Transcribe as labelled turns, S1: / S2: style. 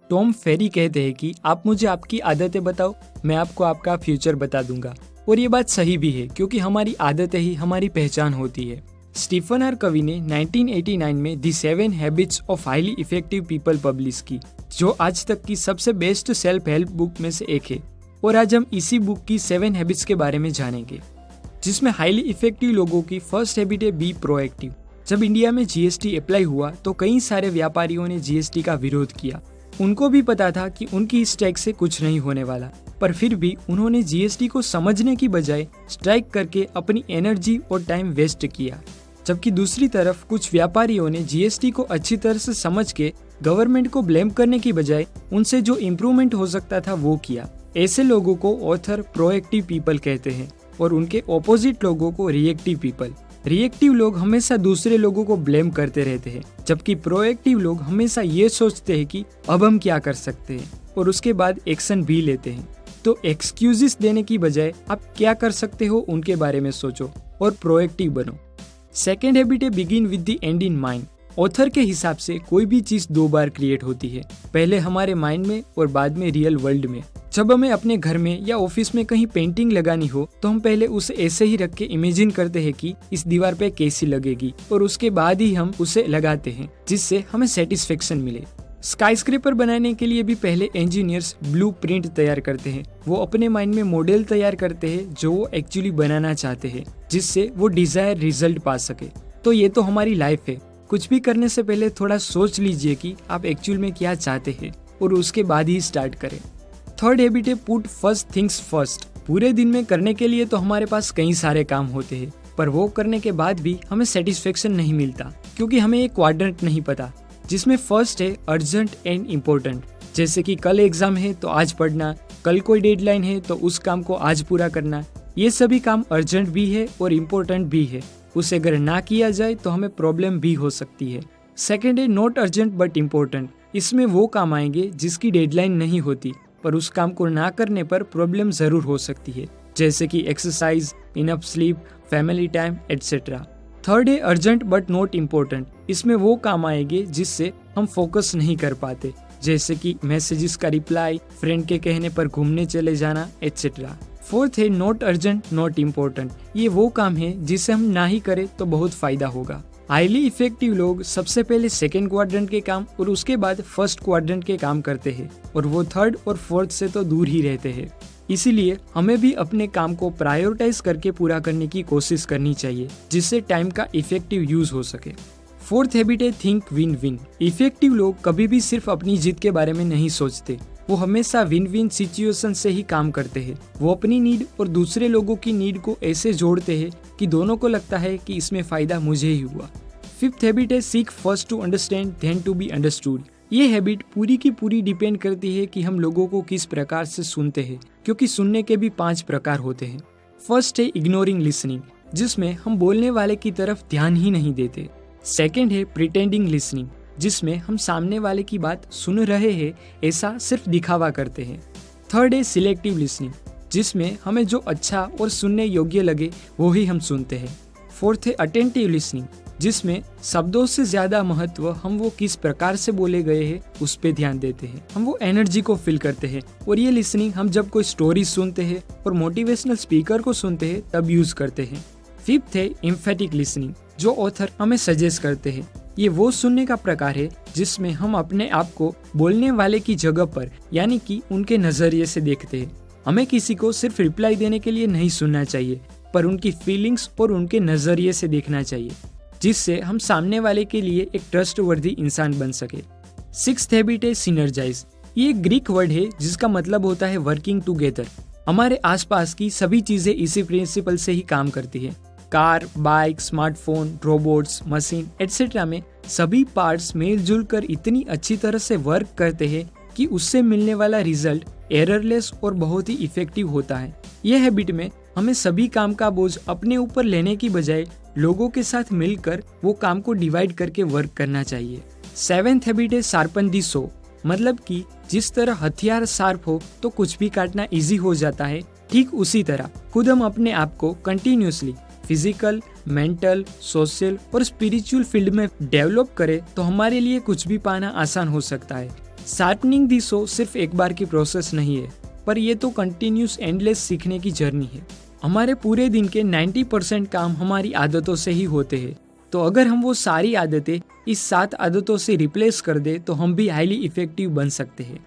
S1: Tom फेरी कहते हैं कि आप मुझे आपकी आदतें बताओ, मैं आपको आपका फ्यूचर बता दूंगा। और ये बात सही भी है, क्योंकि हमारी आदतें ही हमारी पहचान होती है। स्टीफन आर कवी ने 1989 में the 7 habits of highly effective people publish की, जो आज तक की सबसे बेस्ट सेल्फ हेल्प बुक में से एक है। और आज हम इसी बुक की 7 हैबिट्स के बारे में जानेंगे, जिसमें हाईली इफेक्टिव लोगों की फर्स्ट हैबिट है बी प्रोएक्टिव। जब इंडिया में जीएसटी अप्लाई हुआ तो कई सारे व्यापारियों ने जीएसटी का विरोध किया। उनको भी पता था कि उनकी इस टैक्स से कुछ नहीं होने वाला, पर फिर भी उन्होंने जीएसटी को समझने की बजाय स्ट्राइक करके अपनी एनर्जी और टाइम वेस्ट किया। जबकि दूसरी तरफ कुछ व्यापारियों ने जीएसटी को अच्छी तरह से समझ के गवर्नमेंट को ब्लेम करने की बजाय उनसे जो इम्प्रूवमेंट हो सकता था वो किया। ऐसे लोगों को ऑथर प्रोएक्टिव पीपल कहते हैं और उनके ऑपोजिट लोगों को रिएक्टिव पीपल। रिएक्टिव लोग हमेशा दूसरे लोगों को ब्लेम करते रहते हैं, जबकि प्रोएक्टिव लोग हमेशा ये सोचते हैं कि अब हम क्या कर सकते हैं और उसके बाद एक्शन भी लेते हैं। तो एक्सक्यूजेस देने की बजाय आप क्या कर सकते हो उनके बारे में सोचो और प्रोएक्टिव बनो। सेकेंड हैबिट है begin with the and in mind. Author के हिसाब से कोई भी चीज 2 बार क्रिएट होती है, पहले हमारे माइंड में और बाद में रियल वर्ल्ड में। जब हमें अपने घर में या ऑफिस में कहीं पेंटिंग लगानी हो तो हम पहले उसे ऐसे ही रख के इमेजिन करते हैं कि इस दीवार पे कैसी लगेगी, और उसके बाद ही हम उसे लगाते हैं जिससे हमें सेटिस्फेक्शन मिले। स्काईस्क्रेपर बनाने के लिए भी पहले इंजीनियर्स ब्लूप्रिंट तैयार करते हैं। वो अपने माइंड में मॉडल तैयार करते हैं जो वो एक्चुअली बनाना चाहते हैं, जिससे वो डिजायर रिजल्ट पा सके। तो ये तो हमारी लाइफ है। कुछ भी करने से पहले थोड़ा सोच लीजिए कि आप एक्चुअल में क्या चाहते हैं और उसके बाद ही स्टार्ट करें। थर्ड हैबिट है पुट फर्स्ट थिंग्स फर्स्ट। पूरे दिन में करने के लिए तो हमारे पास कई सारे काम होते हैं, पर वो करने के बाद भी हमें सेटिस्फेक्शन नहीं मिलता, क्योंकि हमें एक क्वाड्रेंट नहीं पता, जिसमें फर्स्ट है अर्जेंट एंड इम्पोर्टेंट। जैसे कि कल एग्जाम है तो आज पढ़ना, कल कोई डेडलाइन है तो उस काम को आज पूरा करना। ये सभी काम अर्जेंट भी है और इम्पोर्टेंट भी है। उसे अगर ना किया जाए तो हमें प्रॉब्लम भी हो सकती है। सेकेंड है नॉट अर्जेंट बट इम्पोर्टेंट। इसमें वो काम आएंगे जिसकी डेडलाइन नहीं होती, पर उस काम को ना करने पर प्रॉब्लम जरूर हो सकती है, जैसे कि exercise, enough sleep, family time etcetera. Third है अर्जेंट बट नॉट इम्पोर्टेंट। इसमें वो काम आएंगे जिससे हम फोकस नहीं कर पाते, जैसे कि मैसेजेस का रिप्लाई, फ्रेंड के कहने पर घूमने चले जाना एटसेट्रा। फोर्थ है नॉट अर्जेंट नॉट इम्पोर्टेंट। ये वो काम है जिसे हम ना ही करें तो बहुत फायदा होगा। हाईली इफेक्टिव लोग सबसे पहले सेकेंड क्वाड्रेंट के काम और उसके बाद फर्स्ट क्वाड्रेंट के काम करते हैं, और वो थर्ड और फोर्थ से तो दूर ही रहते हैं। इसीलिए हमें भी अपने काम को प्रायोरिटाइज करके पूरा करने की कोशिश करनी चाहिए, जिससे टाइम का इफेक्टिव यूज हो सके। फोर्थ हैबिट है थिंक विन विन। इफेक्टिव लोग कभी भी सिर्फ अपनी जीत के बारे में नहीं सोचते, वो हमेशा विन विन सिचुएशन से ही काम करते हैं। वो अपनी नीड और दूसरे लोगों की नीड को ऐसे जोड़ते हैं कि दोनों को लगता है कि इसमें फायदा मुझे ही हुआ। फिफ्थ हैबिट है seek first to understand then to be understood. ये हैबिट पूरी की पूरी डिपेंड करती है कि हम लोगों को किस प्रकार से सुनते हैं, क्योंकि सुनने के भी 5 प्रकार होते हैं। फर्स्ट है इग्नोरिंग लिसनिंग, जिसमें हम बोलने वाले की तरफ ध्यान ही नहीं देते। सेकेंड है प्रिटेंडिंग लिसनिंग, जिसमें हम सामने वाले की बात सुन रहे हैं ऐसा सिर्फ दिखावा करते हैं। थर्ड है सिलेक्टिव लिसनिंग, जिसमें हमें जो अच्छा और सुनने योग्य लगे वो ही हम सुनते हैं। फोर्थ है अटेंटिव लिसनिंग, जिसमें शब्दों से ज्यादा महत्व हम वो किस प्रकार से बोले गए हैं उस पे ध्यान देते हैं। हम वो एनर्जी को फील करते हैं, और ये लिसनिंग हम जब कोई स्टोरी सुनते हैं और मोटिवेशनल स्पीकर को सुनते हैं तब यूज करते हैं। फिफ्थ है एम्फेटिक लिसनिंग, जो ऑथर हमें सजेस्ट करते हैं। ये वो सुनने का प्रकार है जिसमें हम अपने आप को बोलने वाले की जगह पर, यानी कि उनके नजरिए से देखते हैं। हमें किसी को सिर्फ रिप्लाई देने के लिए नहीं सुनना चाहिए, पर उनकी फीलिंग्स और उनके नजरिए से देखना चाहिए, जिससे हम सामने वाले के लिए एक ट्रस्टवर्दी इंसान बन सके। सिक्स्थ हैबिट है सिनर्जाइज। ये एक ग्रीक वर्ड है जिसका मतलब होता है वर्किंग टुगेदर। हमारे आसपास की सभी चीजें इसी प्रिंसिपल से ही काम करती है। Car, bike, smartphone, robots, machine etcetera में सभी पार्ट्स मिलजुल कर इतनी अच्छी तरह से वर्क करते हैं कि उससे मिलने वाला रिजल्ट एररलेस और बहुत ही इफेक्टिव होता है। यह हैबिट में हमें सभी काम का बोझ अपने ऊपर लेने की बजाय लोगों के साथ मिलकर वो काम को डिवाइड करके वर्क करना चाहिए। सेवेंथ हैबिट है शार्पन दी सो, मतलब कि जिस तरह हथियार शार्प हो तो कुछ भी काटना इजी हो जाता है, ठीक उसी तरह खुद हम अपने आप को कंटिन्यूसली फिजिकल, मेंटल, सोशल और स्पिरिचुअल फील्ड में डेवलप करें तो हमारे लिए कुछ भी पाना आसान हो सकता है। शार्पनिंग दी सो सिर्फ एक बार की प्रोसेस नहीं है, पर ये तो कंटिन्यूस एंडलेस सीखने की जर्नी है। हमारे पूरे दिन के 90% काम हमारी आदतों से ही होते हैं, तो अगर हम वो सारी आदतें इस 7 आदतों से रिप्लेस कर दे तो हम भी हाईली इफेक्टिव बन सकते हैं।